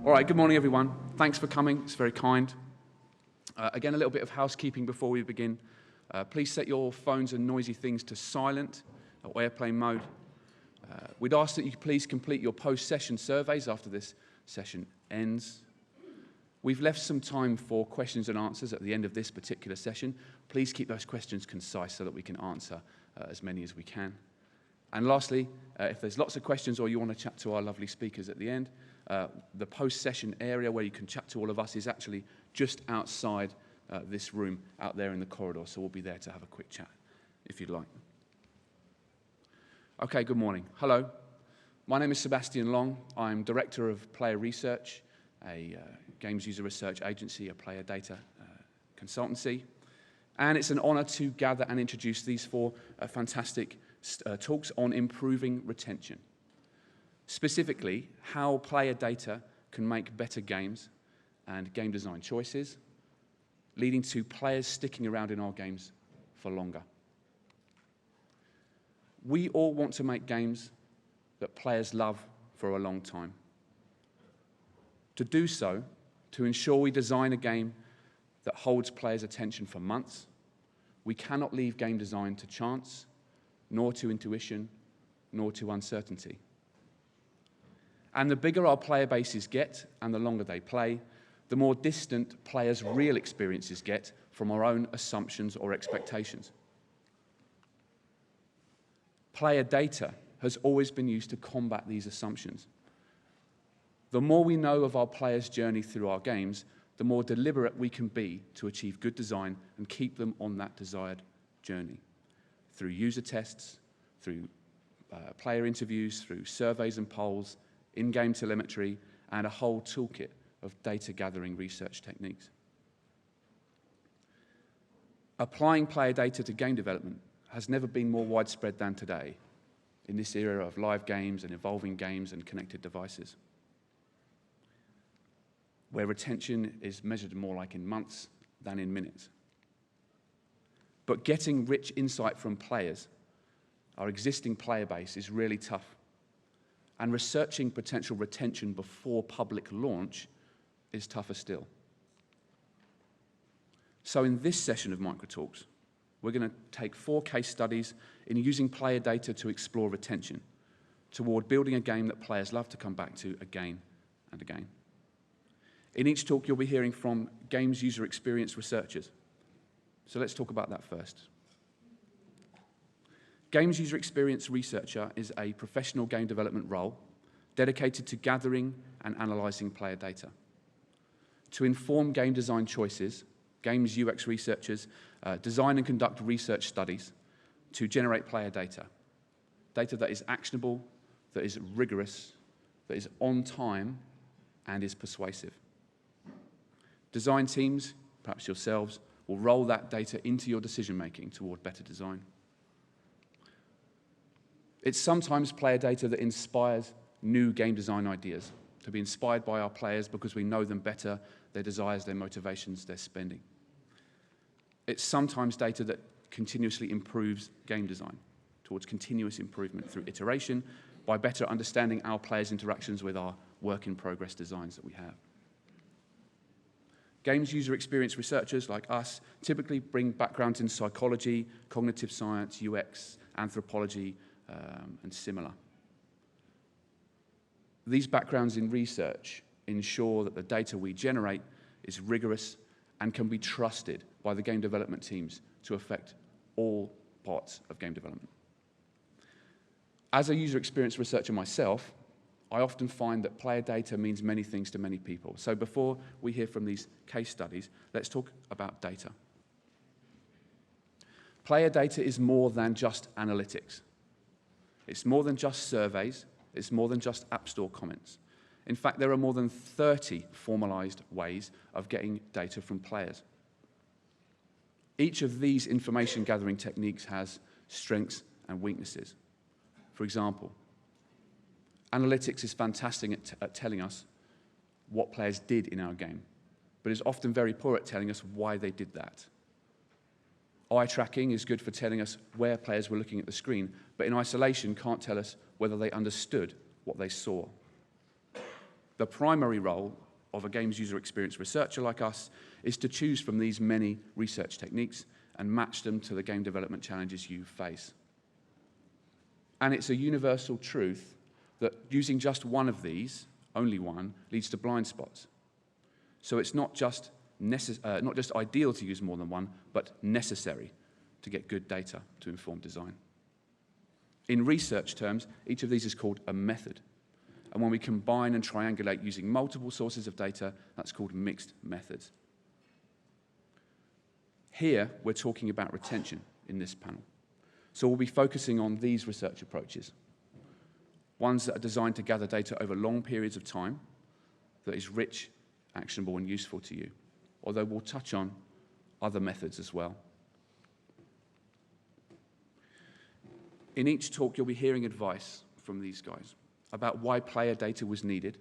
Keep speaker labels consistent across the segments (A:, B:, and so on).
A: All right, good morning, everyone. Thanks for coming. It's very kind. Again, a little bit of housekeeping before we begin. Please set your phones and noisy things to silent or airplane mode. We'd ask that you please complete your post-session surveys after this session ends. We've left some time for questions and answers at the end of this particular session. Please keep those questions concise so that we can answer as many as we can. And lastly, if there's lots of questions or you want to chat to our lovely speakers at the end, the post-session area where you can chat to all of us is actually just outside this room, out there in the corridor, so we'll be there to have a quick chat, if you'd like. Okay, good morning. Hello. My name is Sebastian Long. I'm Director of Player Research, a games user research agency, a player data consultancy. And it's an honor to gather and introduce these four fantastic talks on improving retention. Specifically, how player data can make better games and game design choices, leading to players sticking around in our games for longer. We all want to make games that players love for a long time. To do so, to ensure we design a game that holds players' attention for months, we cannot leave game design to chance, nor to intuition, nor to uncertainty. And the bigger our player bases get and the longer they play, the more distant players' real experiences get from our own assumptions or expectations. Player data has always been used to combat these assumptions. The more we know of our players' journey through our games, the more deliberate we can be to achieve good design and keep them on that desired journey. Through user tests, through player interviews, through surveys and polls, in-game telemetry, and a whole toolkit of data-gathering research techniques. Applying player data to game development has never been more widespread than today, in this era of live games and evolving games and connected devices, where retention is measured more like in months than in minutes. But getting rich insight from players, our existing player base, is really tough. And researching potential retention before public launch is tougher still. So in this session of MicroTalks, we're going to take 4 case studies in using player data to explore retention toward building a game that players love to come back to again and again. In each talk, you'll be hearing from games user experience researchers. So let's talk about that first. Games user experience researcher is a professional game development role dedicated to gathering and analyzing player data. To inform game design choices, games UX researchers design and conduct research studies to generate player data. Data that is actionable, that is rigorous, that is on time, and is persuasive. Design teams, perhaps yourselves, will roll that data into your decision-making toward better design. It's sometimes player data that inspires new game design ideas, to be inspired by our players because we know them better, their desires, their motivations, their spending. It's sometimes data that continuously improves game design, towards continuous improvement through iteration, by better understanding our players' interactions with our work-in-progress designs that we have. Games user experience researchers like us typically bring backgrounds in psychology, cognitive science, UX, anthropology, and similar. These backgrounds in research ensure that the data we generate is rigorous and can be trusted by the game development teams to affect all parts of game development. As a user experience researcher myself, I often find that player data means many things to many people. So before we hear from these case studies, let's talk about data. Player data is more than just analytics. It's more than just surveys. It's more than just App Store comments. In fact, there are more than 30 formalized ways of getting data from players. Each of these information gathering techniques has strengths and weaknesses. For example, analytics is fantastic at telling us what players did in our game, but is often very poor at telling us why they did that. Eye tracking is good for telling us where players were looking at the screen, but in isolation can't tell us whether they understood what they saw. The primary role of a games user experience researcher like us is to choose from these many research techniques and match them to the game development challenges you face. And it's a universal truth that using just one of these, only one, leads to blind spots. So it's not just ideal to use more than one, but necessary to get good data to inform design. In research terms, each of these is called a method. And when we combine and triangulate using multiple sources of data, that's called mixed methods. Here, we're talking about retention in this panel. So we'll be focusing on these research approaches, ones that are designed to gather data over long periods of time that is rich, actionable, and useful to you, although we'll touch on other methods as well. In each talk, you'll be hearing advice from these guys about why player data was needed,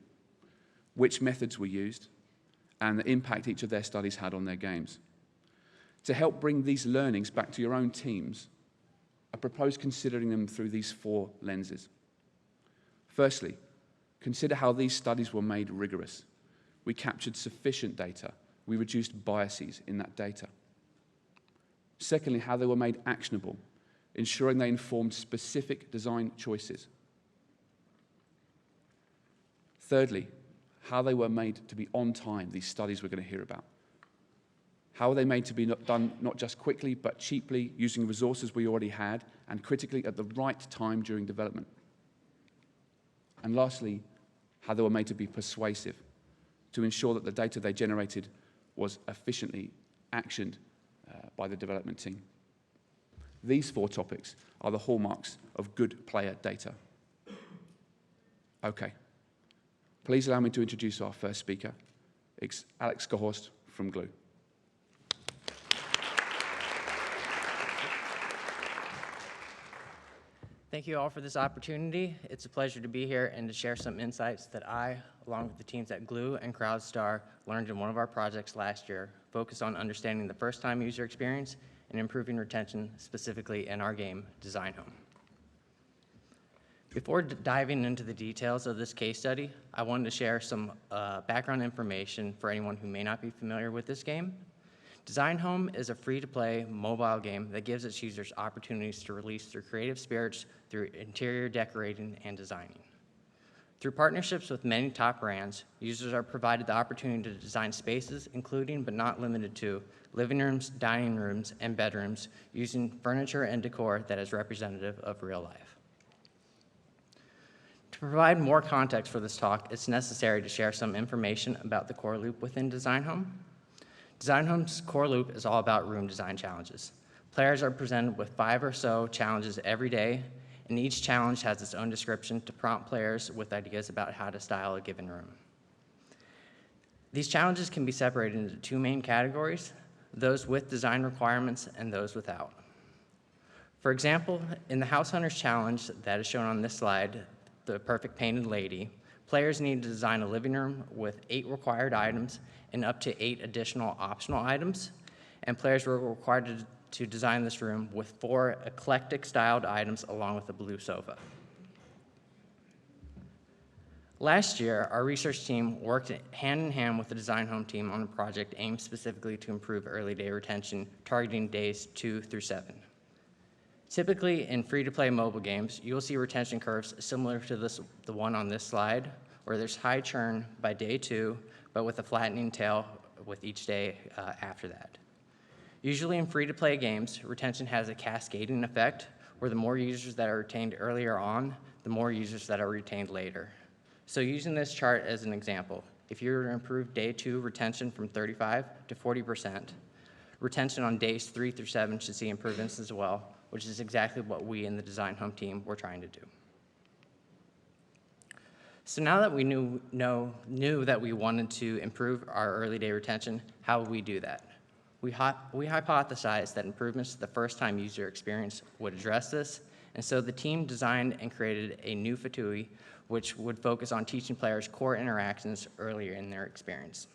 A: which methods were used, and the impact each of their studies had on their games. To help bring these learnings back to your own teams, I propose considering them through these 4 lenses. Firstly, consider how these studies were made rigorous. We captured sufficient data. We reduced biases in that data. Secondly, how they were made actionable, ensuring they informed specific design choices. Thirdly, how they were made to be on time, these studies we're going to hear about. How were they made to be done not just quickly, but cheaply, using resources we already had, and critically at the right time during development. And lastly, how they were made to be persuasive, to ensure that the data they generated was efficiently actioned by the development team. These 4 topics are the hallmarks of good player data. Okay. Please allow me to introduce our first speaker. It's Alex Gehorst from Glue.
B: Thank you all for this opportunity. It's a pleasure to be here and to share some insights that I, along with the teams at Glue and CrowdStar, learned in one of our projects last year, focused on understanding the first-time user experience and improving retention, specifically in our game, Design Home. Before diving into the details of this case study, I wanted to share some background information for anyone who may not be familiar with this game. Design Home is a free-to-play mobile game that gives its users opportunities to release their creative spirits through interior decorating and designing. Through partnerships with many top brands, users are provided the opportunity to design spaces, including but not limited to living rooms, dining rooms, and bedrooms, using furniture and decor that is representative of real life. To provide more context for this talk, it's necessary to share some information about the core loop within Design Home. Design Home's core loop is all about room design challenges. Players are presented with 5 or so challenges every day, and each challenge has its own description to prompt players with ideas about how to style a given room. These challenges can be separated into 2 main categories, those with design requirements and those without. For example, in the House Hunters challenge that is shown on this slide, the Perfect Painted Lady, players need to design a living room with 8 required items and up to 8 additional optional items, and players were required to design this room with 4 eclectic styled items along with a blue sofa. Last year, our research team worked hand in hand with the Design Home team on a project aimed specifically to improve early day retention, targeting days 2 through 7. Typically, in free-to-play mobile games, you will see retention curves similar to the one on this slide, where there's high churn by day 2, but with a flattening tail with each day after that. Usually in free-to-play games, retention has a cascading effect, where the more users that are retained earlier on, the more users that are retained later. So using this chart as an example, if you were to improve day 2 retention from 35 to 40%, retention on days 3 through 7 should see improvements as well, which is exactly what we in the Design Home team were trying to do. So now that we knew that we wanted to improve our early day retention, how would we do that? We hypothesized that improvements to the first-time user experience would address this, and so the team designed and created a new fatui, which would focus on teaching players core interactions earlier in their experience.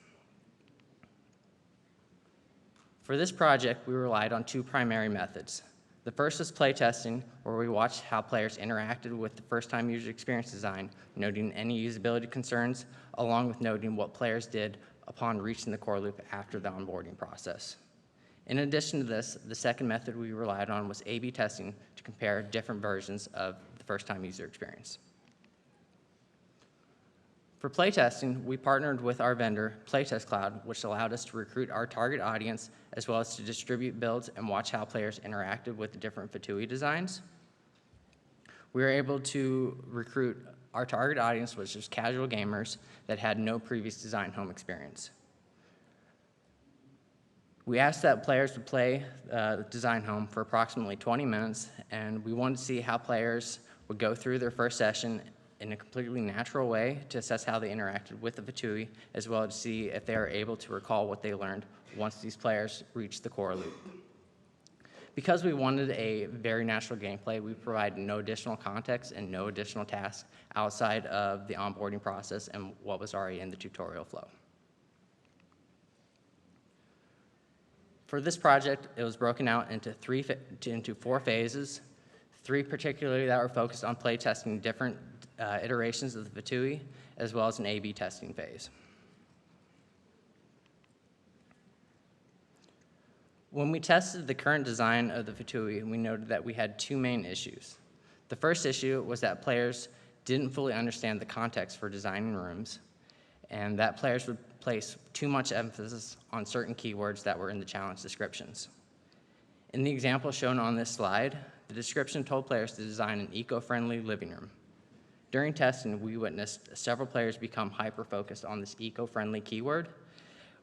B: For this project, we relied on 2 primary methods. The first was playtesting, where we watched how players interacted with the first-time user experience design, noting any usability concerns, along with noting what players did upon reaching the core loop after the onboarding process. In addition to this, the second method we relied on was A/B testing to compare different versions of the first-time user experience. For playtesting, we partnered with our vendor, Playtest Cloud, which allowed us to recruit our target audience, as well as to distribute builds and watch how players interacted with the different Fatui designs. We were able to recruit our target audience, which is casual gamers that had no previous design home experience. We asked that players would play Design Home for approximately 20 minutes, and we wanted to see how players would go through their first session in a completely natural way to assess how they interacted with the Fatui, as well as to see if they are able to recall what they learned once these players reached the core loop. Because we wanted a very natural gameplay, we provided no additional context and no additional tasks outside of the onboarding process and what was already in the tutorial flow. For this project, it was broken out into 4 phases, 3 particularly that were focused on play testing different iterations of the Fatui, as well as an A/B testing phase. When we tested the current design of the Fatui, we noted that we had 2 main issues. The first issue was that players didn't fully understand the context for designing rooms, and that players would place too much emphasis on certain keywords that were in the challenge descriptions. In the example shown on this slide, the description told players to design an eco-friendly living room. During testing, we witnessed several players become hyper-focused on this eco-friendly keyword.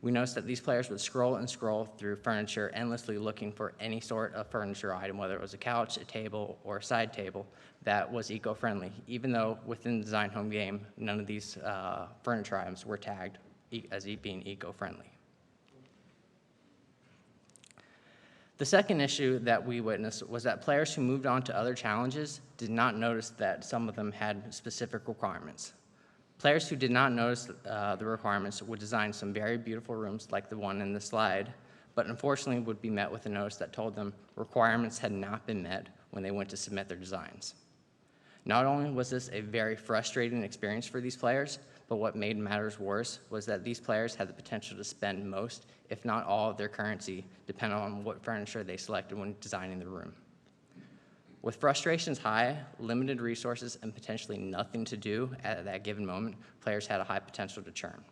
B: We noticed that these players would scroll and scroll through furniture, endlessly looking for any sort of furniture item, whether it was a couch, a table, or a side table that was eco-friendly, even though within the Design Home game, none of these furniture items were tagged as being eco-friendly. The second issue that we witnessed was that players who moved on to other challenges did not notice that some of them had specific requirements. Players who did not notice the requirements would design some very beautiful rooms like the one in the slide, but unfortunately would be met with a notice that told them requirements had not been met when they went to submit their designs. Not only was this a very frustrating experience for these players, but what made matters worse was that these players had the potential to spend most, if not all, of their currency, depending on what furniture they selected when designing the room. With frustrations high, limited resources, and potentially nothing to do at that given moment, players had a high potential to churn.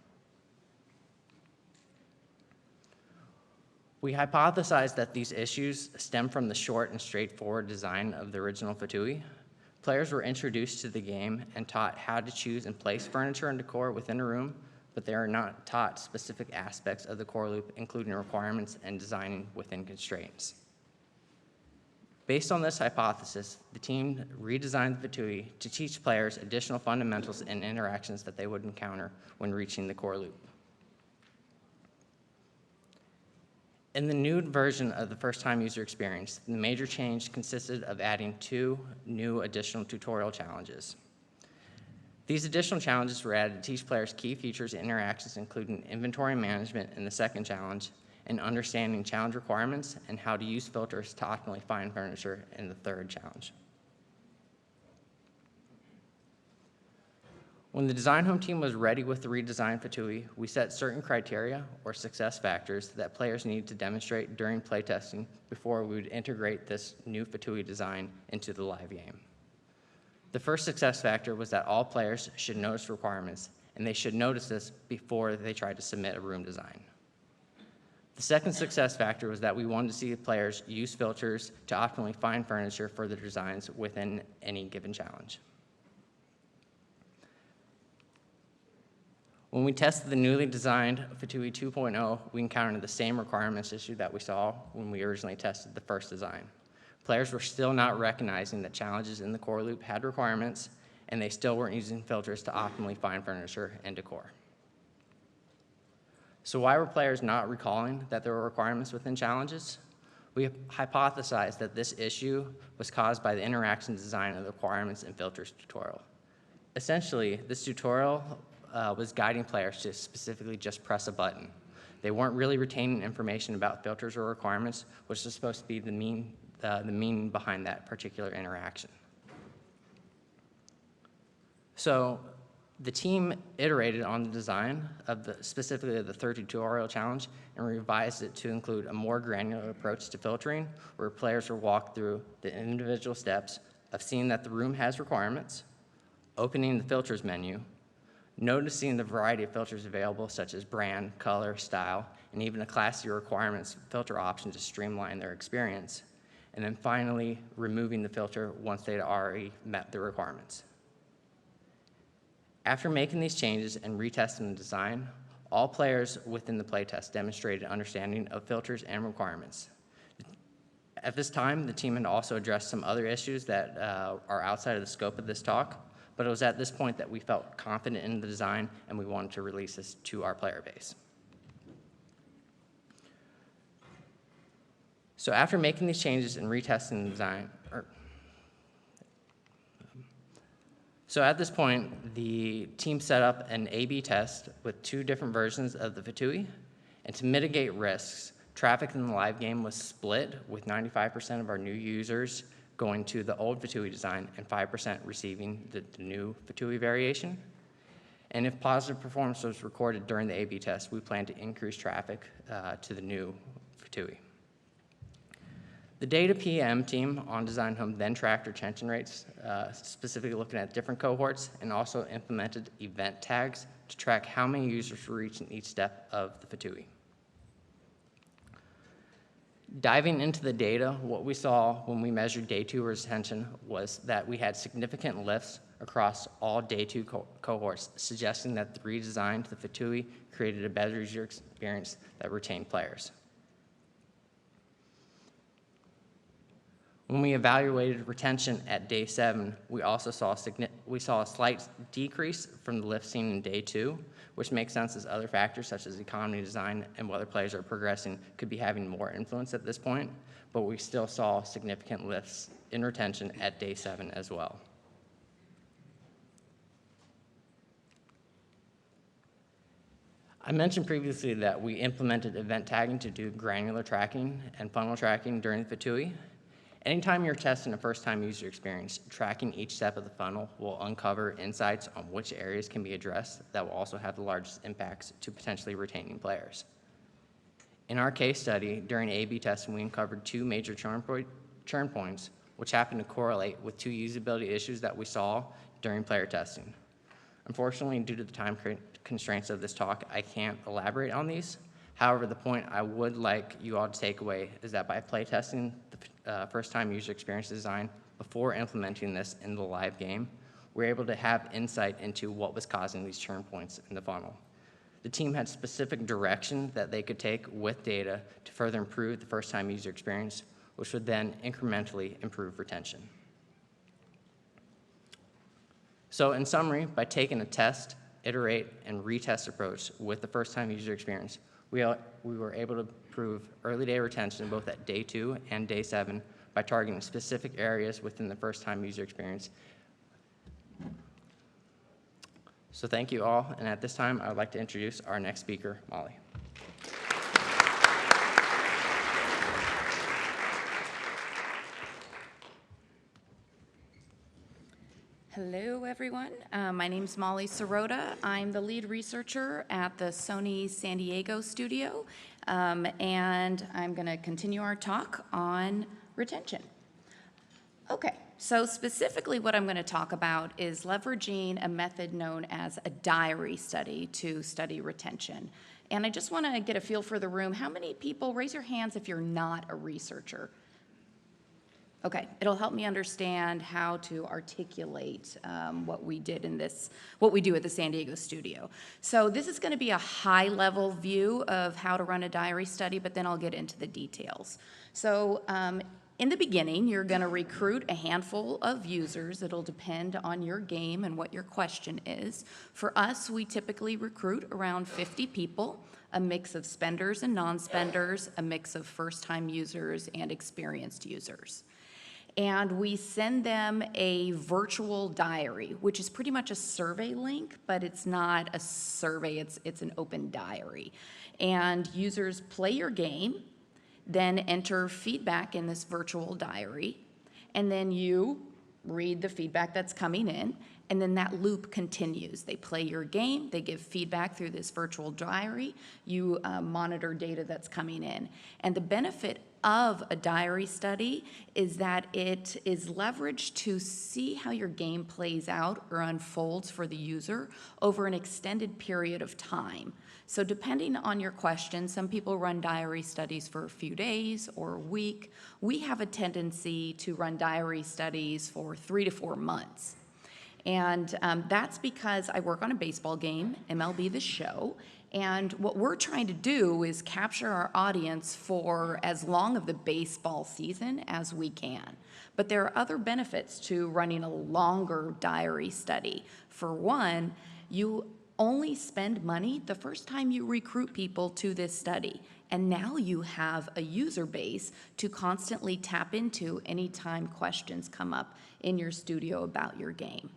B: We hypothesized that these issues stem from the short and straightforward design of the original Fatui. Players were introduced to the game and taught how to choose and place furniture and decor within a room, but they are not taught specific aspects of the core loop, including requirements and designing within constraints. Based on this hypothesis, the team redesigned the Fatui to teach players additional fundamentals and interactions that they would encounter when reaching the core loop. In the new version of the first-time user experience, the major change consisted of adding 2 new additional tutorial challenges. These additional challenges were added to teach players key features and interactions, including inventory management in the second challenge, and understanding challenge requirements and how to use filters to optimally find furniture in the third challenge. When the Design Home team was ready with the redesigned Fatui, we set certain criteria or success factors that players needed to demonstrate during playtesting before we would integrate this new Fatui design into the live game. The first success factor was that all players should notice requirements, and they should notice this before they try to submit a room design. The second success factor was that we wanted to see the players use filters to optimally find furniture for their designs within any given challenge. When we tested the newly designed Fatui 2.0, we encountered the same requirements issue that we saw when we originally tested the first design. Players were still not recognizing that challenges in the core loop had requirements, and they still weren't using filters to optimally find furniture and decor. So why were players not recalling that there were requirements within challenges? We hypothesized that this issue was caused by the interaction design of the requirements and filters tutorial. Essentially, this tutorial was guiding players to specifically just press a button. They weren't really retaining information about filters or requirements, which is supposed to be the the meaning behind that particular interaction. So the team iterated on the design of specifically the 30 tutorial challenge and revised it to include a more granular approach to filtering, where players will walk through the individual steps of seeing that the room has requirements, opening the filters menu, noticing the variety of filters available, such as brand, color, style, and even a classy requirements filter option to streamline their experience, and then finally removing the filter once they'd already met the requirements. After making these changes and retesting the design, all players within the playtest demonstrated understanding of filters and requirements. At this time, the team had also addressed some other issues that are outside of the scope of this talk, but it was at this point that we felt confident in the design and we wanted to release this to our player base. So after making these changes and retesting the design, so at this point, the team set up an A/B test with 2 different versions of the Fatui, and to mitigate risks, traffic in the live game was split, with 95% of our new users going to the old Fatui design and 5% receiving the new Fatui variation. And if positive performance was recorded during the A/B test, we plan to increase traffic to the new Fatui. The Data PM team on Design Home then tracked retention rates, specifically looking at different cohorts, and also implemented event tags to track how many users were reaching each step of the Fatui. Diving into the data, what we saw when we measured day 2 retention was that we had significant lifts across all day 2 cohorts, suggesting that the redesign to the Fatui created a better user experience that retained players. When we evaluated retention at day 7, we also saw a slight decrease from the lift seen in day 2, which makes sense as other factors such as economy design and whether players are progressing could be having more influence at this point, but we still saw significant lifts in retention at day 7 as well. I mentioned previously that we implemented event tagging to do granular tracking and funnel tracking during the Fatui. Anytime you're testing a first-time user experience, tracking each step of the funnel will uncover insights on which areas can be addressed that will also have the largest impacts to potentially retaining players. In our case study, during A/B testing, we uncovered 2 major churn points, which happened to correlate with 2 usability issues that we saw during player testing. Unfortunately, due to the time constraints of this talk, I can't elaborate on these. However, the point I would like you all to take away is that by playtesting the first-time user experience design before implementing this in the live game, we're able to have insight into what was causing these churn points in the funnel. The team had specific direction that they could take with data to further improve the first-time user experience, which would then incrementally improve retention. So in summary, by taking a test, iterate, and retest approach with the first-time user experience, we were able to improve early day retention both at day 2 and day 7 by targeting specific areas within the first-time user experience. So thank you all, and at this time, I would like to introduce our next speaker, Molly.
C: Hello, everyone. My name is Molly Sirota. I'm the lead researcher at the Sony San Diego studio, and I'm going to continue our talk on retention. Okay, so specifically what I'm going to talk about is leveraging a method known as a diary study to study retention. And I just want to get a feel for the room. How many people, raise your hands if you're not a researcher? Okay, it'll help me understand how to articulate what we do at the San Diego studio. So this is going to be a high-level view of how to run a diary study, but then I'll get into the details. So in the beginning, you're going to recruit a handful of users. It'll depend on your game and what your question is. For us, we typically recruit around 50 people, a mix of spenders and non-spenders, a mix of first-time users and experienced users. And we send them a virtual diary, which is pretty much a survey link, but it's not a survey, it's an open diary. And users play your game, then enter feedback in this virtual diary, and then you read the feedback that's coming in, and then that loop continues. They play your game, they give feedback through this virtual diary, you monitor data that's coming in. And the benefit of a diary study is that it is leveraged to see how your game plays out or unfolds for the user over an extended period of time. So depending on your question, some people run diary studies for a few days or a week. We have a tendency to run diary studies for 3 to 4 months. And that's because I work on a baseball game, MLB The Show, and what we're trying to do is capture our audience for as long of the baseball season as we can. But there are other benefits to running a longer diary study. For one, you only spend money the first time you recruit people to this study. And now you have a user base to constantly tap into anytime questions come up in your studio about your game.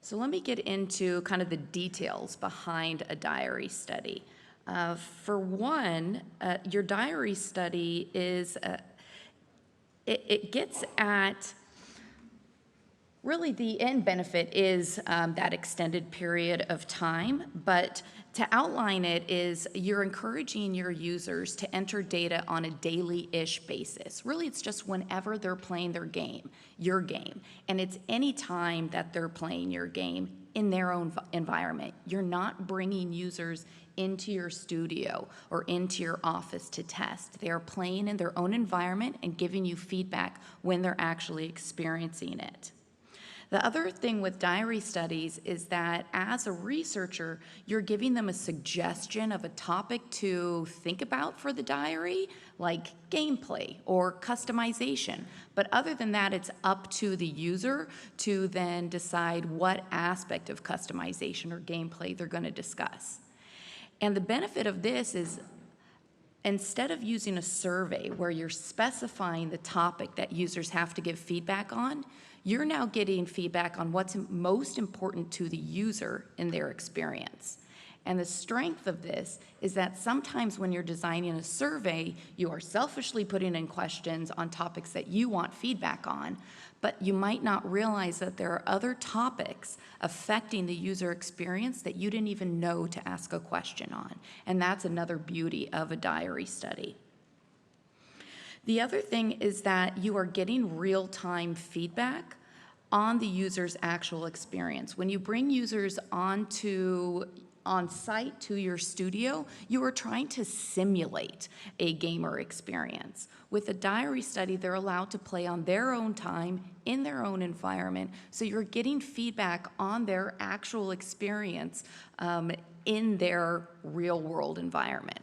C: So let me get into kind of the details behind a diary study. For one, your diary study is, it gets at, really the end benefit is that extended period of time, but to outline it is you're encouraging your users to enter data on a daily-ish basis. Really, it's just whenever they're playing their game, your game, and it's any time that they're playing your game in their own environment. You're not bringing users into your studio or into your office to test. They are playing in their own environment and giving you feedback when they're actually experiencing it. The other thing with diary studies is that as a researcher, you're giving them a suggestion of a topic to think about for the diary, like gameplay or customization. But other than that, it's up to the user to then decide what aspect of customization or gameplay they're going to discuss. And the benefit of this is instead of using a survey where you're specifying the topic that users have to give feedback on, you're now getting feedback on what's most important to the user in their experience. And the strength of this is that sometimes when you're designing a survey, you are selfishly putting in questions on topics that you want feedback on, but you might not realize that there are other topics affecting the user experience that you didn't even know to ask a question on. And that's another beauty of a diary study. The other thing is that you are getting real-time feedback on the user's actual experience. When you bring users on site to your studio, you are trying to simulate a gamer experience. With a diary study, they're allowed to play on their own time, in their own environment, so you're getting feedback on their actual experience in their real-world environment.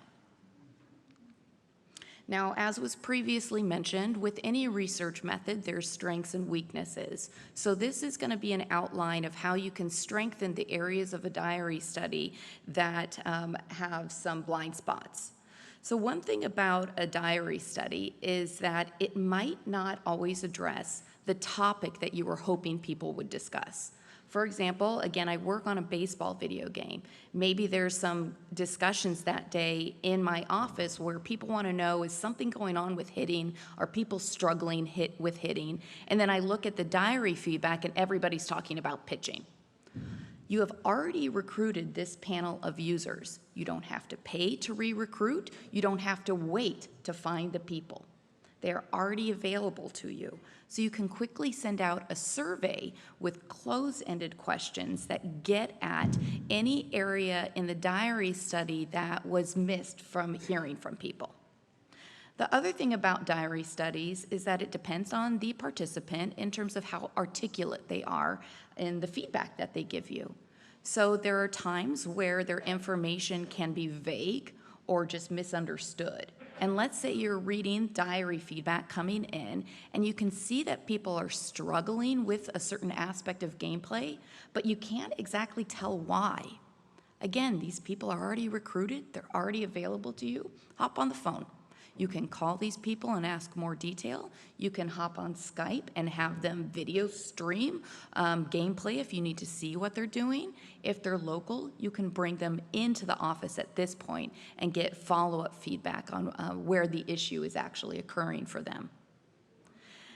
C: Now, as was previously mentioned, with any research method, there's strengths and weaknesses. So this is going to be an outline of how you can strengthen the areas of a diary study that have some blind spots. So one thing about a diary study is that it might not always address the topic that you were hoping people would discuss. For example, again, I work on a baseball video game. Maybe there's some discussions that day in my office where people want to know, is something going on with hitting? Are people struggling with hitting? And then I look at the diary feedback and everybody's talking about pitching. You have already recruited this panel of users. You don't have to pay to re-recruit. You don't have to wait to find the people. They are already available to you. So you can quickly send out a survey with close-ended questions that get at any area in the diary study that was missed from hearing from people. The other thing about diary studies is that it depends on the participant in terms of how articulate they are in the feedback that they give you. So there are times where their information can be vague or just misunderstood. And let's say you're reading diary feedback coming in, and you can see that people are struggling with a certain aspect of gameplay, but you can't exactly tell why. Again, these people are already recruited, they're already available to you. Hop on the phone. You can call these people and ask more detail. You can hop on Skype and have them video stream gameplay if you need to see what they're doing. If they're local, you can bring them into the office at this point and get follow-up feedback on where the issue is actually occurring for them.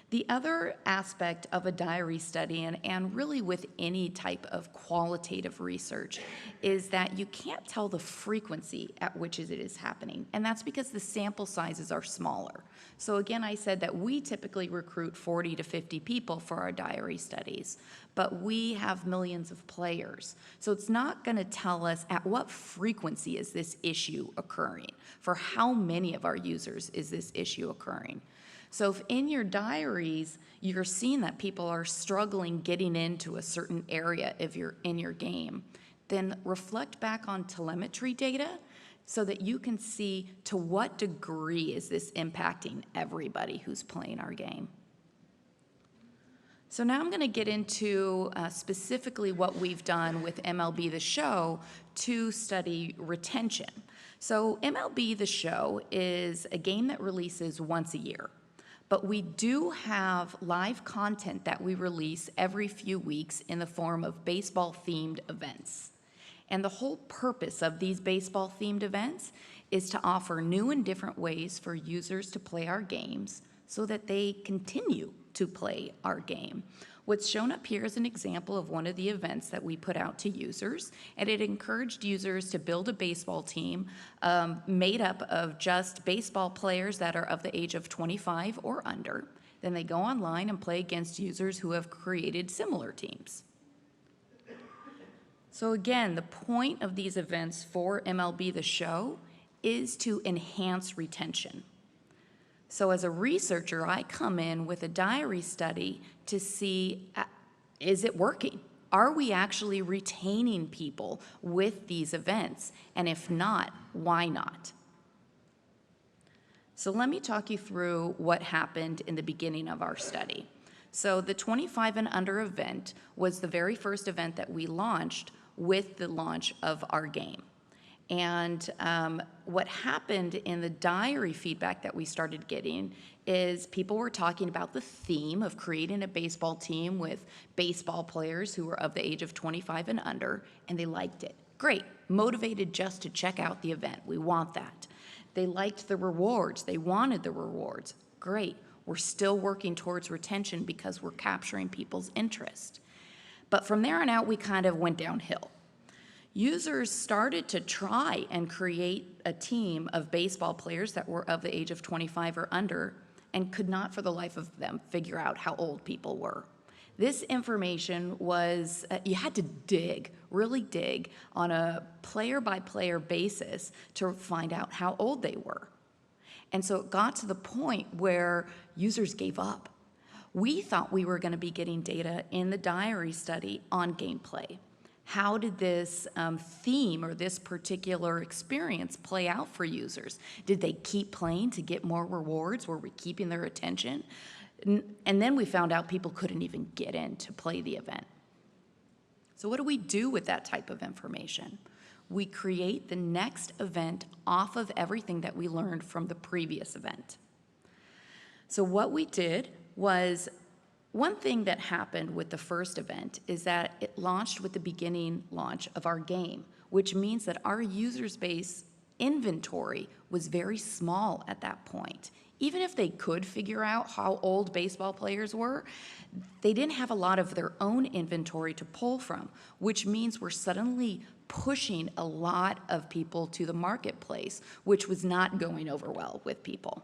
C: The other aspect of a diary study, and really with any type of qualitative research, is that you can't tell the frequency at which it is happening, and that's because the sample sizes are smaller. So again, I said that we typically recruit 40 to 50 people for our diary studies, but we have millions of players. So it's not going to tell us at what frequency is this issue occurring, for how many of our users is this issue occurring. So if in your diaries, you're seeing that people are struggling getting into a certain area in your game, then reflect back on telemetry data so that you can see to what degree is this impacting everybody who's playing our game. So now I'm going to get into specifically what we've done with MLB The Show to study retention. So MLB The Show is a game that releases once a year. But we do have live content that we release every few weeks in the form of baseball-themed events. And the whole purpose of these baseball-themed events is to offer new and different ways for users to play our games so that they continue to play our game. What's shown up here is an example of one of the events that we put out to users, and it encouraged users to build a baseball team made up of just baseball players that are of the age of 25 or under. Then they go online and play against users who have created similar teams. So again, the point of these events for MLB The Show is to enhance retention. So as a researcher, I come in with a diary study to see, is it working? Are we actually retaining people with these events? And if not, why not? So let me talk you through what happened in the beginning of our study. So the 25 and under event was the very first event that we launched with the launch of our game. And what happened in the diary feedback that we started getting is people were talking about the theme of creating a baseball team with baseball players who were of the age of 25 and under, and they liked it. Great, motivated just to check out the event. We want that. They liked the rewards. They wanted the rewards. Great, we're still working towards retention because we're capturing people's interest. But from there on out, we kind of went downhill. Users started to try and create a team of baseball players that were of the age of 25 or under and could not for the life of them figure out how old people were. This information was, you had to dig, really dig, on a player-by-player basis to find out how old they were. And so it got to the point where users gave up. We thought we were going to be getting data in the diary study on gameplay. How did this theme or this particular experience play out for users? Did they keep playing to get more rewards? Were we keeping their attention? And then we found out people couldn't even get in to play the event. So what do we do with that type of information? We create the next event off of everything that we learned from the previous event. So what we did was, one thing that happened with the first event is that it launched with the beginning launch of our game, which means that our user base inventory was very small at that point. Even if they could figure out how old baseball players were, they didn't have a lot of their own inventory to pull from, which means we're suddenly pushing a lot of people to the marketplace, which was not going over well with people.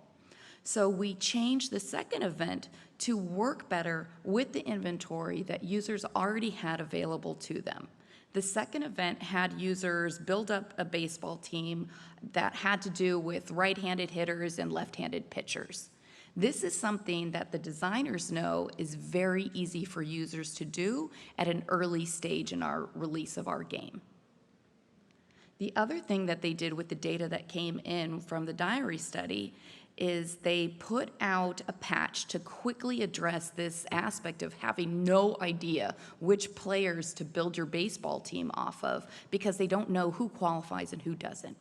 C: So we changed the second event to work better with the inventory that users already had available to them. The second event had users build up a baseball team that had to do with right-handed hitters and left-handed pitchers. This is something that the designers know is very easy for users to do at an early stage in our release of our game. The other thing that they did with the data that came in from the diary study is they put out a patch to quickly address this aspect of having no idea which players to build your baseball team off of because they don't know who qualifies and who doesn't.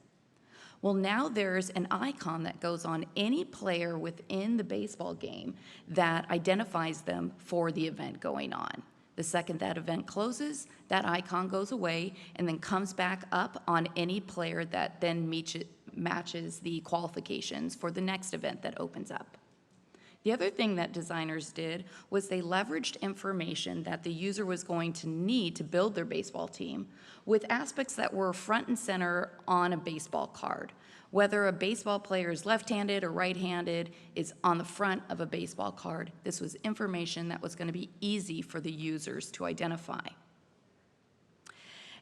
C: Well, now there's an icon that goes on any player within the baseball game that identifies them for the event going on. The second that event closes, that icon goes away and then comes back up on any player that then matches the qualifications for the next event that opens up. The other thing that designers did was they leveraged information that the user was going to need to build their baseball team with aspects that were front and center on a baseball card. Whether a baseball player is left-handed or right-handed is on the front of a baseball card. This was information that was going to be easy for the users to identify.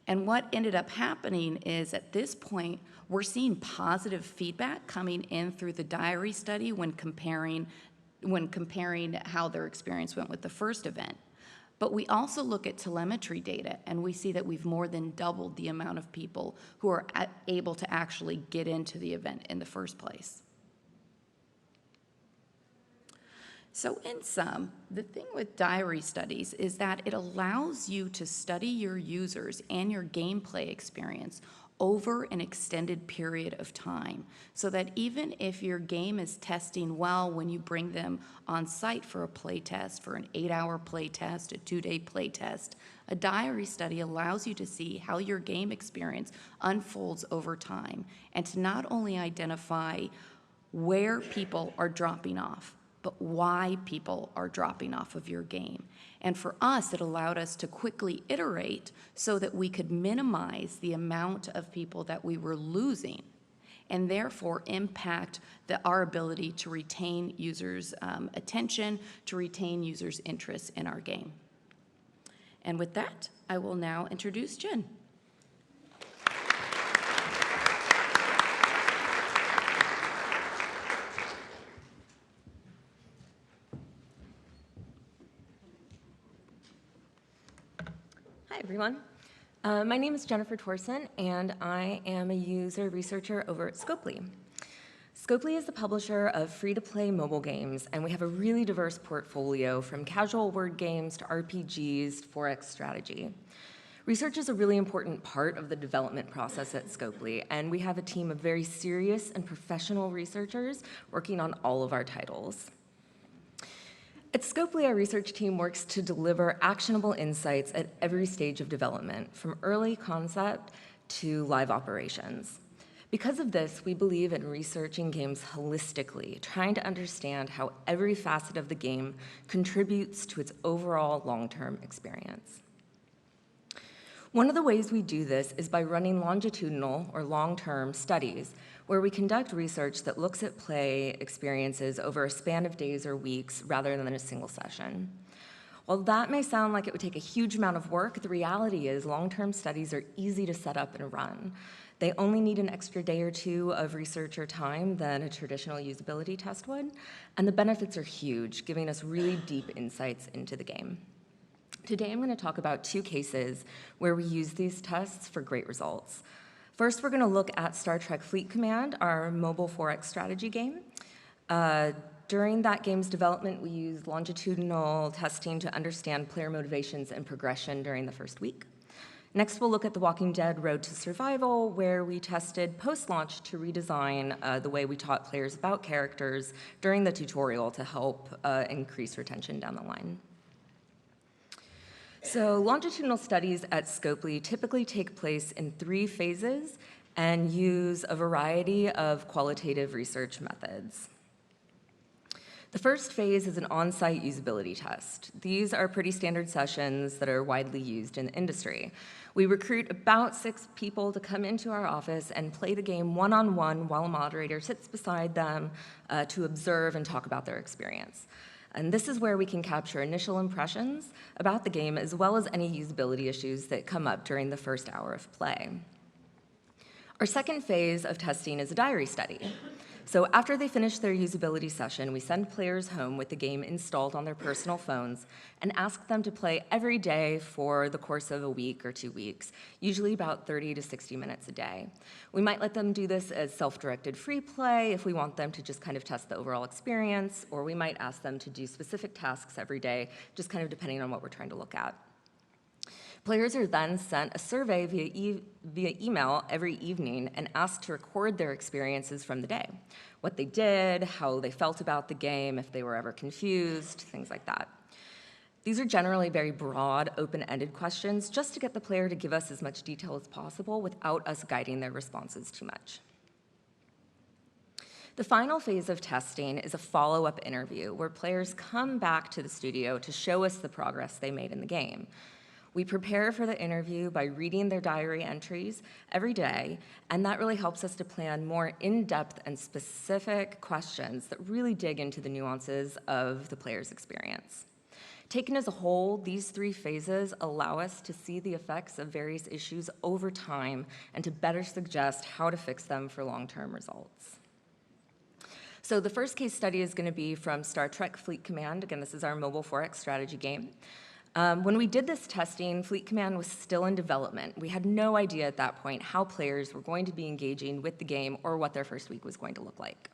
C: And what ended up happening is at this point, we're seeing positive feedback coming in through the Diary study when comparing how their experience went with the first event. But we also look at telemetry data, and we see that we've more than doubled the amount of people who are able to actually get into the event in the first place. So in sum, the thing with Diary studies is that it allows you to study your users and your gameplay experience over an extended period of time, so that even if your game is testing well when you bring them on site for a play test, for an 8-hour play test, a 2-day play test, a Diary study allows you to see how your game experience unfolds over time, and to not only identify where people are dropping off, but why people are dropping off of your game. And for us, it allowed us to quickly iterate so that we could minimize the amount of people that we were losing, and therefore impact our ability to retain users' attention, to retain users' interest in our game. And with that, I will now introduce Jen.
D: Hi, everyone. My name is Jennifer Torson, and I am a user researcher over at Scopely. Scopely is the publisher of free-to-play mobile games, and we have a really diverse portfolio from casual word games to RPGs to 4X strategy. Research is a really important part of the development process at Scopely, and we have a team of very serious and professional researchers working on all of our titles. At Scopely, our research team works to deliver actionable insights at every stage of development, from early concept to live operations. Because of this, we believe in researching games holistically, trying to understand how every facet of the game contributes to its overall long-term experience. One of the ways we do this is by running longitudinal or long-term studies, where we conduct research that looks at play experiences over a span of days or weeks rather than a single session. While that may sound like it would take a huge amount of work, the reality is long-term studies are easy to set up and run. They only need an extra day or two of researcher time than a traditional usability test would, and the benefits are huge, giving us really deep insights into the game. Today, I'm going to talk about 2 cases where we use these tests for great results. First, we're going to look at Star Trek Fleet Command, our mobile 4X strategy game. During that game's development, we used longitudinal testing to understand player motivations and progression during the first week. Next, we'll look at The Walking Dead Road to Survival, where we tested post-launch to redesign the way we taught players about characters during the tutorial to help increase retention down the line. So longitudinal studies at Scopely typically take place in 3 phases and use a variety of qualitative research methods. The first phase is an on-site usability test. These are pretty standard sessions that are widely used in the industry. We recruit about 6 people to come into our office and play the game one-on-one while a moderator sits beside them to observe and talk about their experience. And this is where we can capture initial impressions about the game, as well as any usability issues that come up during the first hour of play. Our second phase of testing is a diary study. So after they finish their usability session, we send players home with the game installed on their personal phones and ask them to play every day for the course of a week or 2 weeks, usually about 30 to 60 minutes a day. We might let them do this as self-directed free play if we want them to just kind of test the overall experience, or we might ask them to do specific tasks every day, just kind of depending on what we're trying to look at. Players are then sent a survey via email every evening and asked to record their experiences from the day, what they did, how they felt about the game, if they were ever confused, things like that. These are generally very broad, open-ended questions just to get the player to give us as much detail as possible without us guiding their responses too much. The final phase of testing is a follow-up interview where players come back to the studio to show us the progress they made in the game. We prepare for the interview by reading their diary entries every day, and that really helps us to plan more in-depth and specific questions that really dig into the nuances of the player's experience. Taken as a whole, these 3 phases allow us to see the effects of various issues over time and to better suggest how to fix them for long-term results. So the first case study is going to be from Star Trek Fleet Command. Again, this is our mobile 4X strategy game. When we did this testing, Fleet Command was still in development. We had no idea at that point how players were going to be engaging with the game or what their first week was going to look like.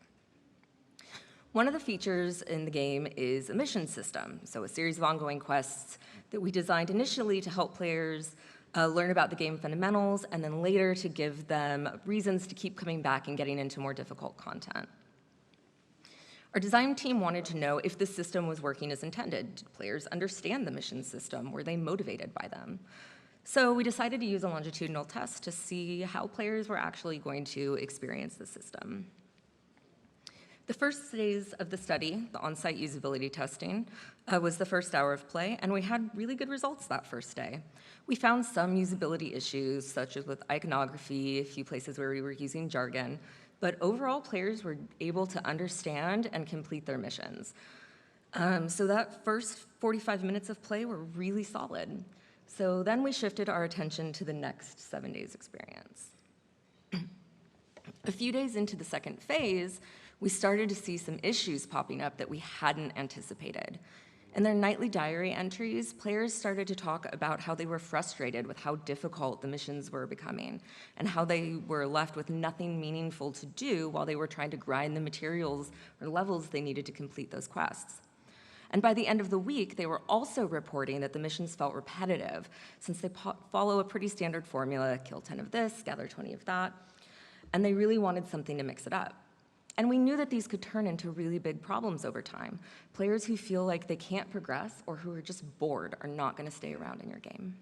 D: One of the features in the game is a mission system, so a series of ongoing quests that we designed initially to help players learn about the game fundamentals and then later to give them reasons to keep coming back and getting into more difficult content. Our design team wanted to know if the system was working as intended. Did players understand the mission system? Were they motivated by them? So we decided to use a longitudinal test to see how players were actually going to experience the system. The first phase of the study, the on-site usability testing, was the first hour of play, and we had really good results that first day. We found some usability issues, such as with iconography, a few places where we were using jargon, but overall, players were able to understand and complete their missions. So that first 45 minutes of play were really solid. So then we shifted our attention to the next 7 days experience. A few days into the second phase, we started to see some issues popping up that we hadn't anticipated. In their nightly diary entries, players started to talk about how they were frustrated with how difficult the missions were becoming and how they were left with nothing meaningful to do while they were trying to grind the materials or levels they needed to complete those quests. And by the end of the week, they were also reporting that the missions felt repetitive since they follow a pretty standard formula, kill 10 of this, gather 20 of that, and they really wanted something to mix it up. And we knew that these could turn into really big problems over time. Players who feel like they can't progress or who are just bored are not going to stay around in your game.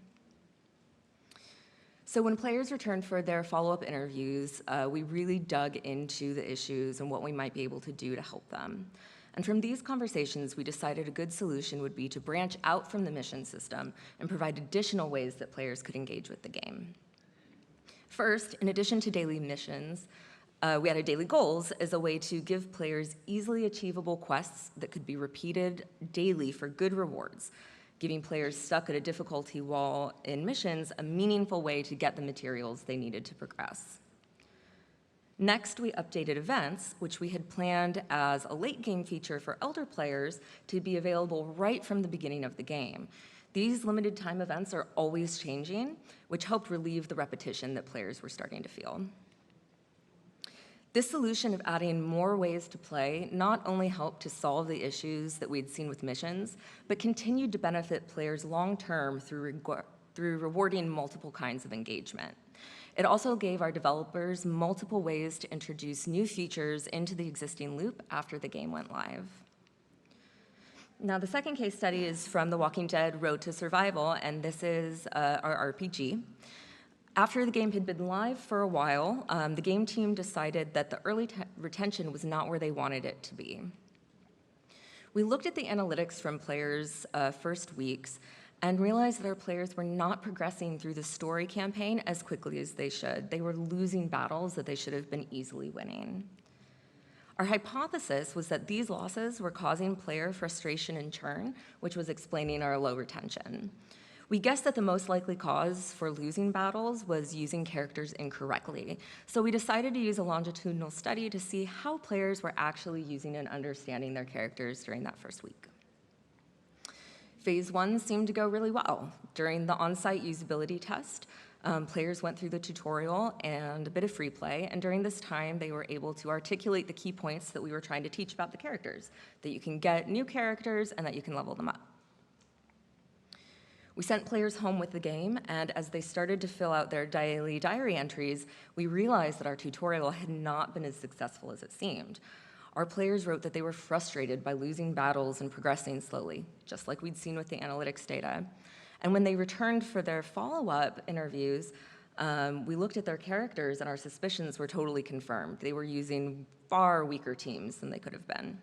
D: So when players returned for their follow-up interviews, we really dug into the issues and what we might be able to do to help them. And from these conversations, we decided a good solution would be to branch out from the mission system and provide additional ways that players could engage with the game. First, in addition to daily missions, we added daily goals as a way to give players easily achievable quests that could be repeated daily for good rewards, giving players stuck at a difficulty wall in missions a meaningful way to get the materials they needed to progress. Next, we updated events, which we had planned as a late game feature for elder players to be available right from the beginning of the game. These limited time events are always changing, which helped relieve the repetition that players were starting to feel. This solution of adding more ways to play not only helped to solve the issues that we'd seen with missions, but continued to benefit players long-term through rewarding multiple kinds of engagement. It also gave our developers multiple ways to introduce new features into the existing loop after the game went live. Now, the second case study is from The Walking Dead: Road to Survival, and this is our RPG. After the game had been live for a while, the game team decided that the early retention was not where they wanted it to be. We looked at the analytics from players' first weeks and realized that our players were not progressing through the story campaign as quickly as they should. They were losing battles that they should have been easily winning. Our hypothesis was that these losses were causing player frustration and churn, which was explaining our low retention. We guessed that the most likely cause for losing battles was using characters incorrectly, so we decided to use a longitudinal study to see how players were actually using and understanding their characters during that first week. Phase 1 seemed to go really well. During the on-site usability test, players went through the tutorial and a bit of free play, and during this time, they were able to articulate the key points that we were trying to teach about the characters, that you can get new characters and that you can level them up. We sent players home with the game, and as they started to fill out their daily diary entries, we realized that our tutorial had not been as successful as it seemed. Our players wrote that they were frustrated by losing battles and progressing slowly, just like we'd seen with the analytics data. And when they returned for their follow-up interviews, we looked at their characters and our suspicions were totally confirmed. They were using far weaker teams than they could have been.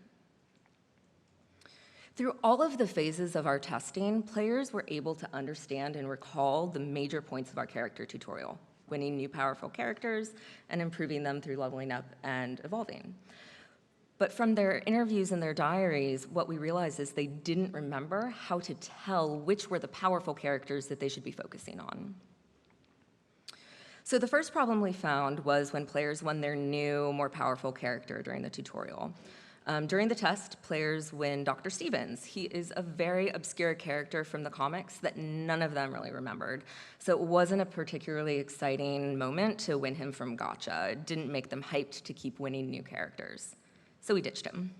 D: Through all of the phases of our testing, players were able to understand and recall the major points of our character tutorial, winning new powerful characters and improving them through leveling up and evolving. But from their interviews and their diaries, what we realized is they didn't remember how to tell which were the powerful characters that they should be focusing on. So the first problem we found was when players won their new, more powerful character during the tutorial. During the test, players win Dr. Stevens. He is a very obscure character from the comics that none of them really remembered. So it wasn't a particularly exciting moment to win him from Gotcha. It didn't make them hyped to keep winning new characters. So we ditched him.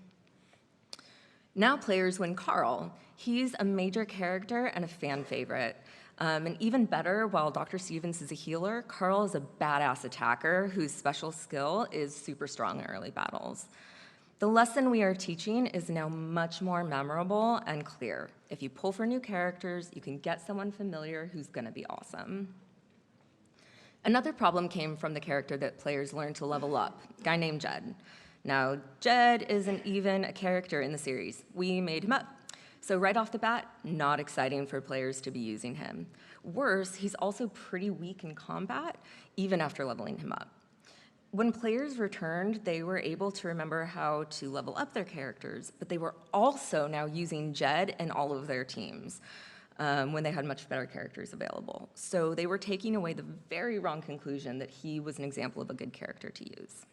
D: Now players win Carl. He's a major character and a fan favorite. And even better, while Dr. Stevens is a healer, Carl is a badass attacker whose special skill is super strong in early battles. The lesson we are teaching is now much more memorable and clear. If you pull for new characters, you can get someone familiar who's going to be awesome. Another problem came from the character that players learned to level up, a guy named Jed. Now, Jed isn't even a character in the series. We made him up. So right off the bat, not exciting for players to be using him. Worse, he's also pretty weak in combat, even after leveling him up. When players returned, they were able to remember how to level up their characters, but they were also now using Jed in all of their teams when they had much better characters available. So they were taking away the very wrong conclusion that he was an example of a good character to use.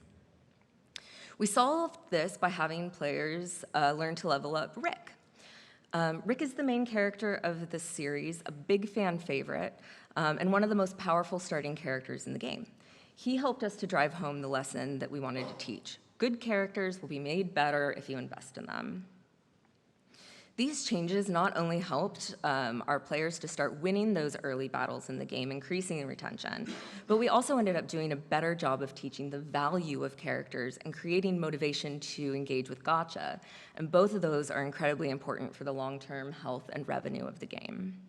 D: We solved this by having players learn to level up Rick. Rick is the main character of the series, a big fan favorite, and one of the most powerful starting characters in the game. He helped us to drive home the lesson that we wanted to teach. Good characters will be made better if you invest in them. These changes not only helped our players to start winning those early battles in the game, increasing retention, but we also ended up doing a better job of teaching the value of characters and creating motivation to engage with Gotcha. And both of those are incredibly important for the long-term health and revenue of the game.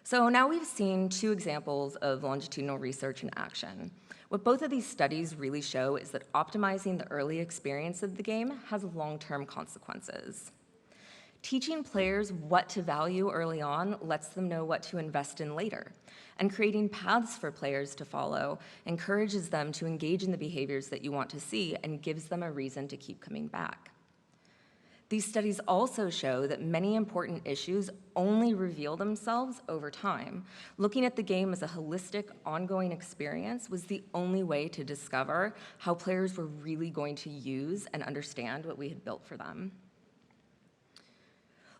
D: So now we've seen two examples of longitudinal research in action. What both of these studies really show is that optimizing the early experience of the game has long-term consequences. Teaching players what to value early on lets them know what to invest in later. And creating paths for players to follow encourages them to engage in the behaviors that you want to see and gives them a reason to keep coming back. These studies also show that many important issues only reveal themselves over time. Looking at the game as a holistic, ongoing experience was the only way to discover how players were really going to use and understand what we had built for them.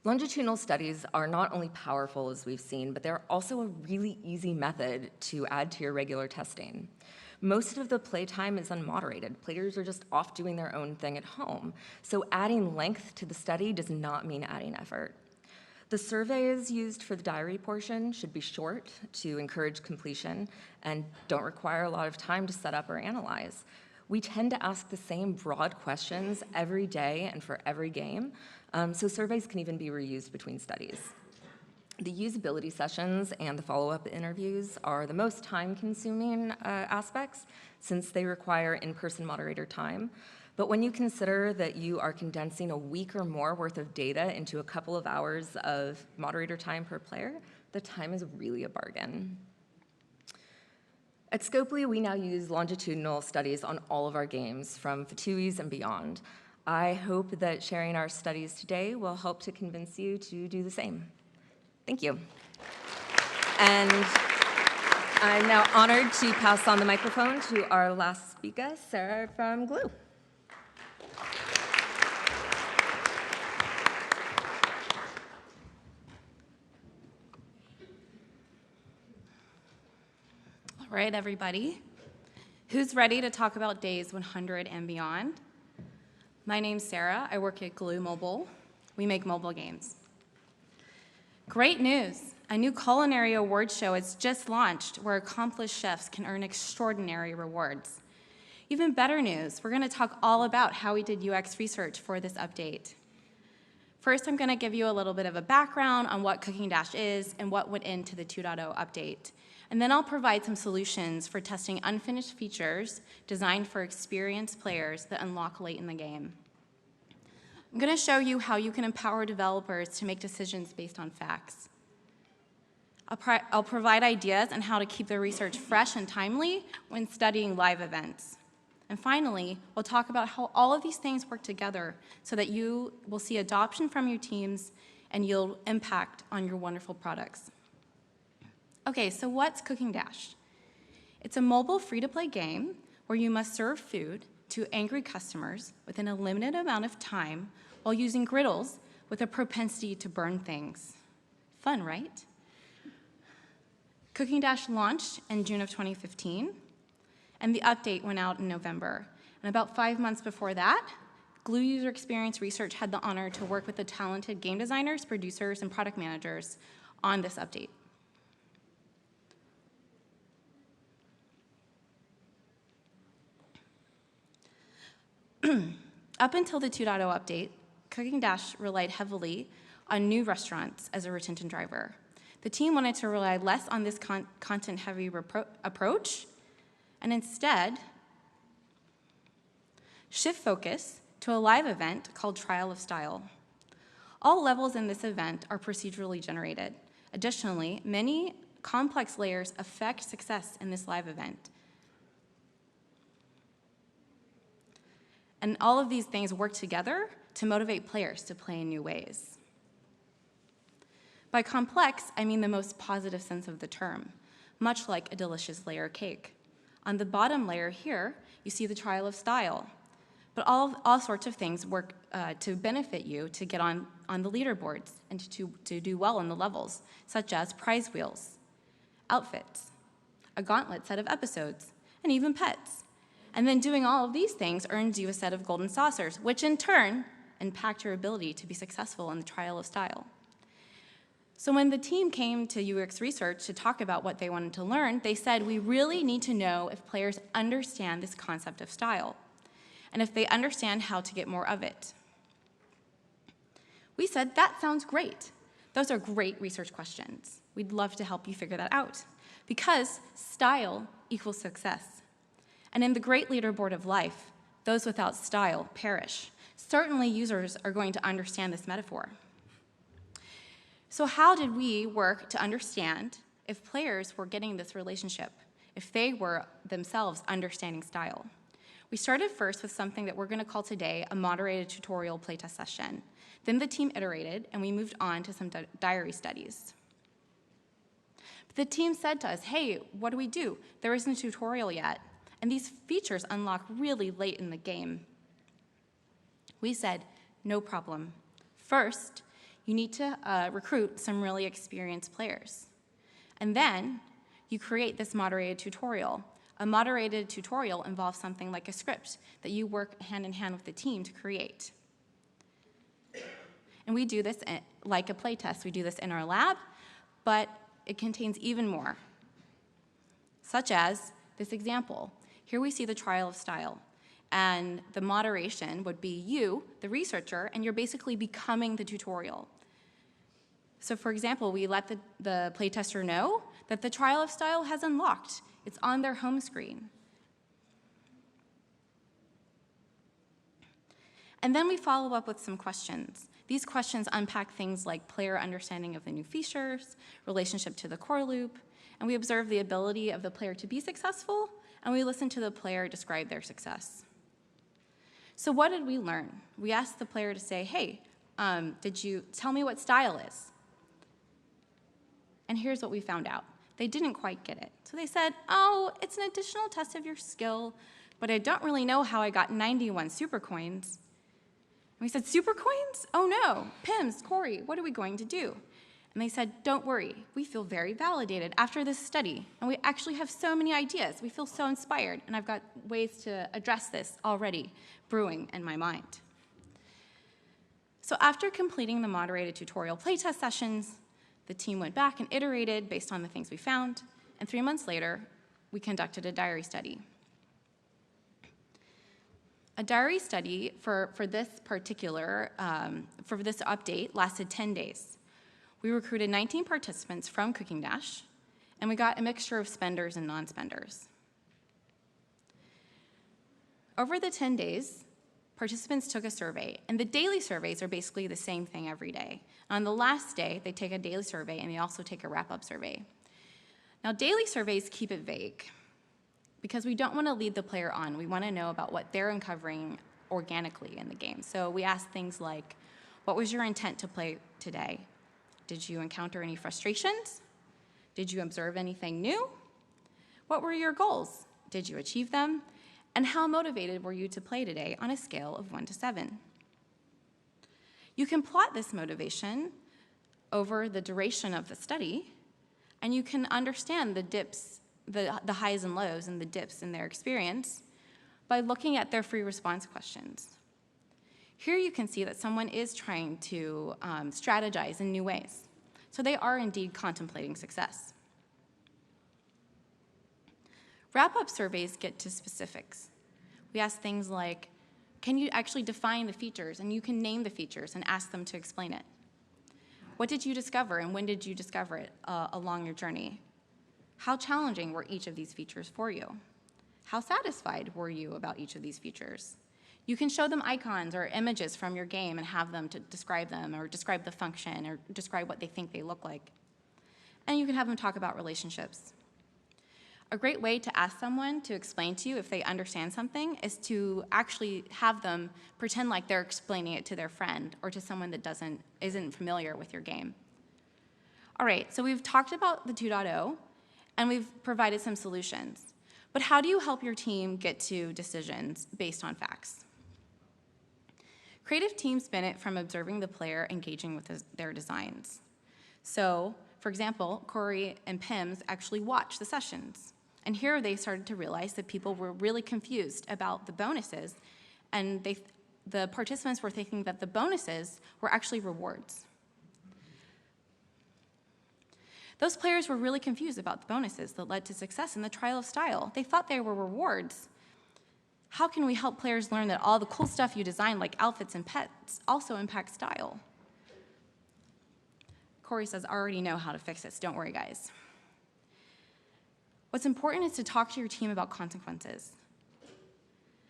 D: Longitudinal studies are not only powerful, as we've seen, but they're also a really easy method to add to your regular testing. Most of the playtime is unmoderated. Players are just off doing their own thing at home. So adding length to the study does not mean adding effort. The surveys used for the diary portion should be short to encourage completion and don't require a lot of time to set up or analyze. We tend to ask the same broad questions every day and for every game, so surveys can even be reused between studies. The usability sessions and the follow-up interviews are the most time-consuming aspects since they require in-person moderator time. But when you consider that you are condensing a week or more worth of data into a couple of hours of moderator time per player, the time is really a bargain. At Scopely, we now use longitudinal studies on all of our games, from Fatui's and beyond. I hope that sharing our studies today will help to convince you to do the same. Thank you. And I'm now honored to pass on the microphone to our last speaker, Sarah from Glue.
E: All right, everybody. Who's ready to talk about days 100 and beyond? My name's Sarah. I work at Glue Mobile. We make mobile games. Great news! A new culinary award show has just launched where accomplished chefs can earn extraordinary rewards. Even better news, we're going to talk all about how we did UX research for this update. First, I'm going to give you a little bit of a background on what Cooking Dash is and what went into the 2.0 update. And then I'll provide some solutions for testing unfinished features designed for experienced players that unlock late in the game. I'm going to show you how you can empower developers to make decisions based on facts. I'll provide ideas on how to keep the research fresh and timely when studying live events. And finally, we'll talk about how all of these things work together so that you will see adoption from your teams and yield impact on your wonderful products. Okay, so what's Cooking Dash? It's a mobile free-to-play game where you must serve food to angry customers within a limited amount of time while using griddles with a propensity to burn things. Fun, right? Cooking Dash launched in June of 2015, and the update went out in November. And about 5 months before that, Glue User Experience Research had the honor to work with the talented game designers, producers, and product managers on this update. Up until the 2.0 update, Cooking Dash relied heavily on new restaurants as a retention driver. The team wanted to rely less on this content-heavy approach and instead shift focus to a live event called Trial of Style. All levels in this event are procedurally generated. Additionally, many complex layers affect success in this live event. And all of these things work together to motivate players to play in new ways. By complex, I mean the most positive sense of the term, much like a delicious layer cake. On the bottom layer here, you see the Trial of Style. But all sorts of things work to benefit you to get on the leaderboards and to do well in the levels, such as prize wheels, outfits, a gauntlet set of episodes, and even pets. And then doing all of these things earns you a set of golden saucers, which in turn impact your ability to be successful in the Trial of Style. So when the team came to UX Research to talk about what they wanted to learn, they said, we really need to know if players understand this concept of style, and if they understand how to get more of it. We said, that sounds great. Those are great research questions. We'd love to help you figure that out, because style equals success. And in the great leaderboard of life, those without style perish. Certainly users are going to understand this metaphor. So how did we work to understand if players were getting this relationship, if they were themselves understanding style? We started first with something that we're going to call today a moderated tutorial playtest session. Then the team iterated, and we moved on to some diary studies. But the team said to us, hey, what do we do? There isn't a tutorial yet, and these features unlock really late in the game. We said, no problem. First, you need to recruit some really experienced players. And then you create this moderated tutorial. A moderated tutorial involves something like a script that you work hand in hand with the team to create. And we do this like a playtest. We do this in our lab, but it contains even more, such as this example. Here we see the Trial of Style. And the moderation would be you, the researcher, and you're basically becoming the tutorial. So for example, we let the playtester know that the Trial of Style has unlocked. It's on their home screen. And then we follow up with some questions. These questions unpack things like player understanding of the new features, relationship to the core loop, and we observe the ability of the player to be successful, and we listen to the player describe their success. So what did we learn? We asked the player to say, hey, did you tell me what style is? And here's what we found out. They didn't quite get it. So they said, oh, it's an additional test of your skill, but I don't really know how I got 91 super coins. And we said, super coins? Oh no, Pims, Corey, what are we going to do? And they said, don't worry, we feel very validated after this study, and we actually have so many ideas. We feel so inspired, and I've got ways to address this already brewing in my mind. So after completing the moderated tutorial playtest sessions, The team went back and iterated based on the things we found, and 3 months later, we conducted a diary study. A diary study for this particular, for this update lasted 10 days. We recruited 19 participants from Cooking Dash, and we got a mixture of spenders and non-spenders. Over the 10 days, participants took a survey, and the daily surveys are basically the same thing every day. On the last day, they take a daily survey, and they also take a wrap-up survey. Now, daily surveys keep it vague because we don't want to lead the player on. We want to know about what they're uncovering organically in the game. So we ask things like, what was your intent to play today? Did you encounter any frustrations? Did you observe anything new? What were your goals? Did you achieve them? And how motivated were you to play today on a scale of 1 to 7? You can plot this motivation over the duration of the study, and you can understand the dips, the highs and lows and the dips in their experience by looking at their free response questions. Here you can see that someone is trying to strategize in new ways. So they are indeed contemplating success. Wrap-up surveys get to specifics. We ask things like, can you actually define the features? And you can name the features and ask them to explain it. What did you discover, and when did you discover it along your journey? How challenging were each of these features for you? How satisfied were you about each of these features? You can show them icons or images from your game and have them to describe them, or describe the function, or describe what they think they look like. And you can have them talk about relationships. A great way to ask someone to explain to you if they understand something is to actually have them pretend like they're explaining it to their friend or to someone that isn't familiar with your game. All right, so we've talked about the 2.0, and we've provided some solutions. But how do you help your team get to decisions based on facts? Creative teams benefit from observing the player engaging with their designs. So, for example, Corey and Pims actually watched the sessions. And here they started to realize that people were really confused about the bonuses, and the participants were thinking that the bonuses were actually rewards. Those players were really confused about the bonuses that led to success in the trial of style. They thought they were rewards. How can we help players learn that all the cool stuff you design, like outfits and pets, also impact style? Corey says, I already know how to fix this. Don't worry, guys. What's important is to talk to your team about consequences.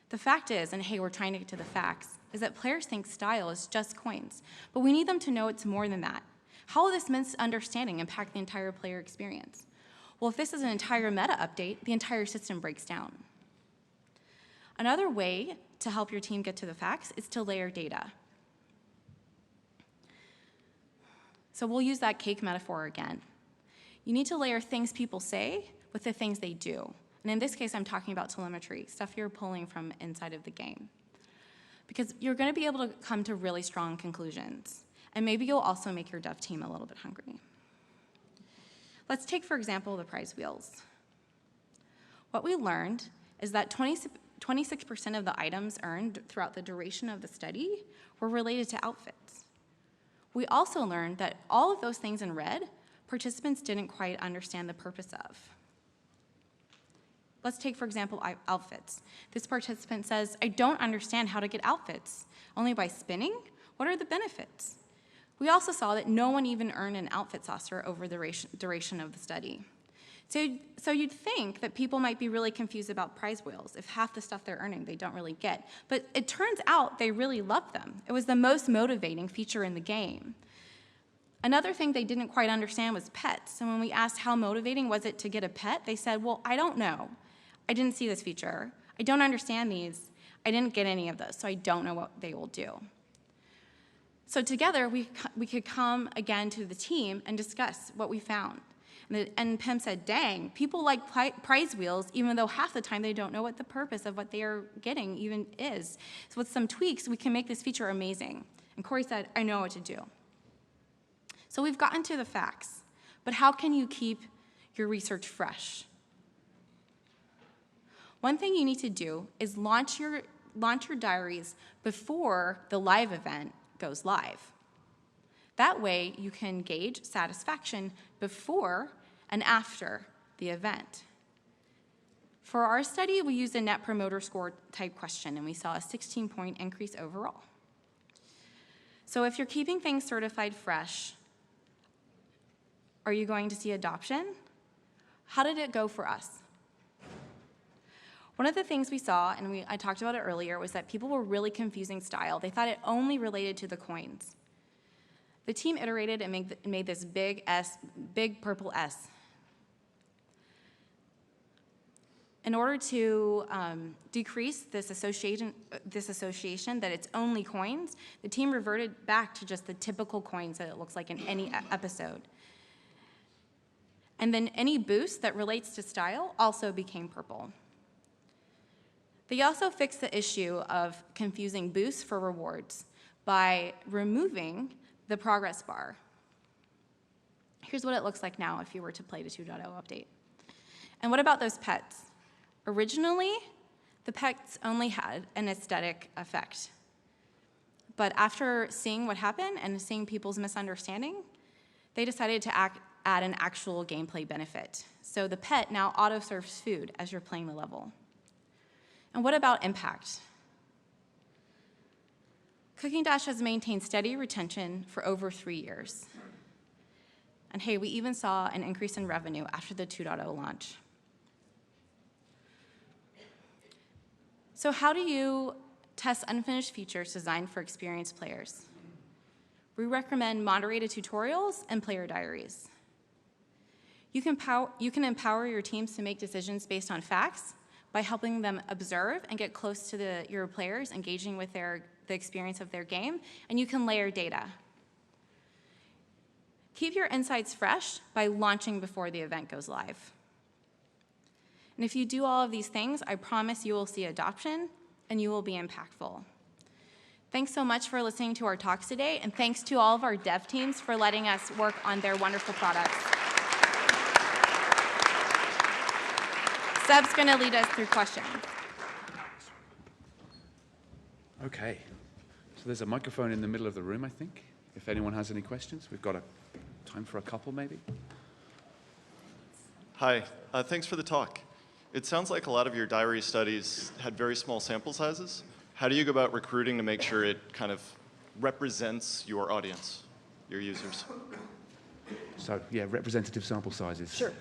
E: The fact is, and hey, we're trying to get to the facts, is that players think style is just coins, but we need them to know it's more than that. How will this misunderstanding impact the entire player experience? Well, if this is an entire meta update, the entire system breaks down. Another way to help your team get to the facts is to layer data. So we'll use that cake metaphor again. You need to layer things people say with the things they do. And in this case, I'm talking about telemetry, stuff you're pulling from inside of the game. Because you're going to be able to come to really strong conclusions. And maybe you'll also make your dev team a little bit hungry. Let's take, for example, the prize wheels. What we learned is that 26% of the items earned throughout the duration of the study were related to outfits. We also learned that all of those things in red, participants didn't quite understand the purpose of. Let's take, for example, outfits. This participant says, I don't understand how to get outfits. Only by spinning? What are the benefits? We also saw that no one even earned an outfit saucer over the duration of the study. So you'd think that people might be really confused about prize wheels if half the stuff they're earning they don't really get. But it turns out they really love them. It was the most motivating feature in the game. Another thing they didn't quite understand was pets. And when we asked how motivating was it to get a pet, they said, well, I don't know. I didn't see this feature. I don't understand these. I didn't get any of those, so I don't know what they will do. So together, we could come again to the team and discuss what we found. And Pim said, dang, people like prize wheels, even though half the time they don't know what the purpose of what they are getting even is. So with some tweaks, we can make this feature amazing. And Corey said, I know what to do. So we've gotten to the facts, but how can you keep your research fresh? One thing you need to do is launch your diaries before the live event goes live. That way, you can gauge satisfaction before and after the event. For our study, we used a Net Promoter Score type question, and we saw a 16-point increase overall. So if you're keeping things certified fresh, are you going to see adoption? How did it go for us? One of the things we saw, and I talked about it earlier, was that people were really confusing style. They thought it only related to the coins. The team iterated and made this big purple S. In order to decrease this association that it's only coins, the team reverted back to just the typical coins that it looks like in any episode. And then any boost that relates to style also became purple. They also fixed the issue of confusing boosts for rewards by removing the progress bar. Here's what it looks like now if you were to play the 2.0 update. And what about those pets? Originally, the pets only had an aesthetic effect. But after seeing what happened and seeing people's misunderstanding, they decided to add an actual gameplay benefit. So the pet now auto-serves food as you're playing the level. And what about impact? Cooking Dash has maintained steady retention for over 3 years. And hey, we even saw an increase in revenue after the 2.0 launch. So how do you test unfinished features designed for experienced players? We recommend moderated tutorials and player diaries. You can empower your teams to make decisions based on facts by helping them observe and get close to your players, engaging with the experience of their game, and you can layer data. Keep your insights fresh by launching before the event goes live. And if you do all of these things, I promise you will see adoption and you will be impactful. Thanks so much for listening to our talks today, and thanks to all of our dev teams for letting us work on their wonderful products. Seb's going to lead us through questions.
A: Okay. So there's a microphone in the middle of the room, I think. If anyone has any questions, we've got time for a couple, maybe.
F: Hi. Thanks for the talk. It sounds like a lot of your diary studies had very small sample sizes. How do you go about recruiting to make sure it kind of represents your audience, your users?
A: So, yeah, representative sample sizes.
C: Sure.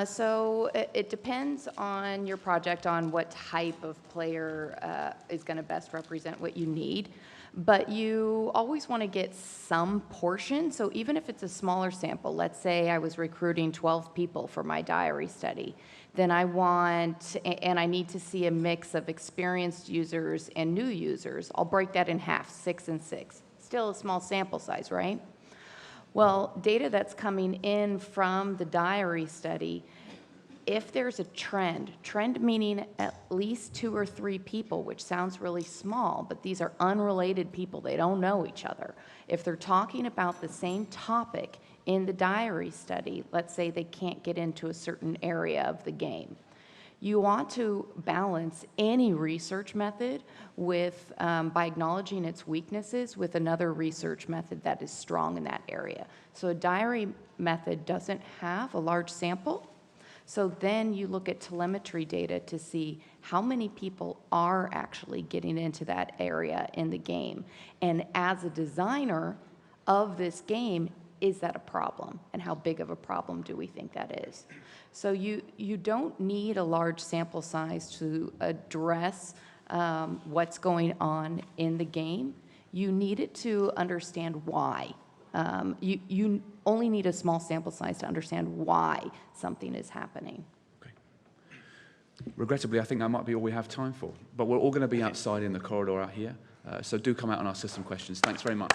C: So it depends on your project, on what type of player is going to best represent what you need. But you always want to get some portion. So even if it's a smaller sample, let's say I was recruiting 12 people for my diary study, then I want, and I need to see a mix of experienced users and new users. I'll break that in half, 6 and 6. Still a small sample size, right? Well, data that's coming in from the diary study, if there's a trend meaning at least 2 or 3 people, which sounds really small, but these are unrelated people, they don't know each other. If they're talking about the same topic in the diary study, let's say they can't get into a certain area of the game. You want to balance any research method with, by acknowledging its weaknesses with another research method that is strong in that area. So a diary method doesn't have a large sample. So then you look at telemetry data to see how many people are actually getting into that area in the game. And as a designer of this game, is that a problem? And how big of a problem do we think that is? So you don't need a large sample size to address what's going on in the game. You need it to understand why. You only need a small sample size to understand why something is happening.
A: Okay. Regrettably, I think that might be all we have time for. But we're all going to be outside in the corridor out here. So do come out and ask us some questions. Thanks very much.